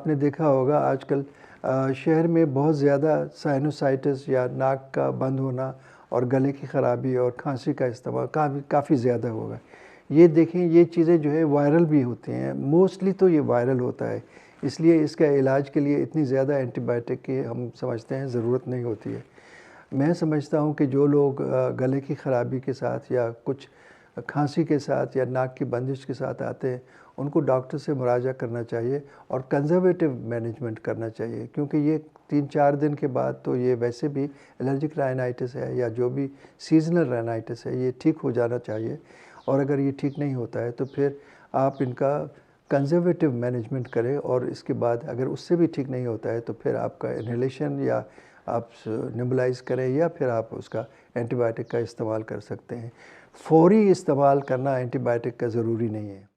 आपने देखा होगा आजकल शहर में बहुत ज़्यादा साइनोसाइटिस या नाक का बंद होना और गले की ख़राबी और खांसी का इस्तेमाल काफ़ी ज़्यादा होगा। ये देखें, ये चीज़ें जो है वायरल भी होती हैं, मोस्टली तो ये वायरल होता है, इसलिए इसका इलाज के लिए इतनी ज़्यादा एंटीबायोटिक की हम समझते हैं ज़रूरत नहीं होती है। मैं समझता हूँ कि जो लोग गले की ख़राबी के साथ या कुछ खांसी के साथ या नाक की बंदिश के साथ आते हैं, उनको डॉक्टर से मुराजा करना चाहिए और कंज़र्वेटिव मैनेजमेंट करना चाहिए, क्योंकि ये 3-4 दिन के बाद तो ये वैसे भी एलर्जिक राइनाइटिस है या जो भी सीज़नल राइनाइटिस है, ये ठीक हो जाना चाहिए। और अगर ये ठीक नहीं होता है तो फिर आप इनका कंज़र्वेटिव मैनेजमेंट करें, और इसके बाद अगर उससे भी ठीक नहीं होता है तो फिर आपका इन्हेलेशन या आप नेबुलाइज़ करें या फिर आप उसका एंटीबायोटिक का इस्तेमाल कर सकते हैं। फ़ौरी इस्तेमाल करना एंटीबायोटिक का ज़रूरी नहीं है।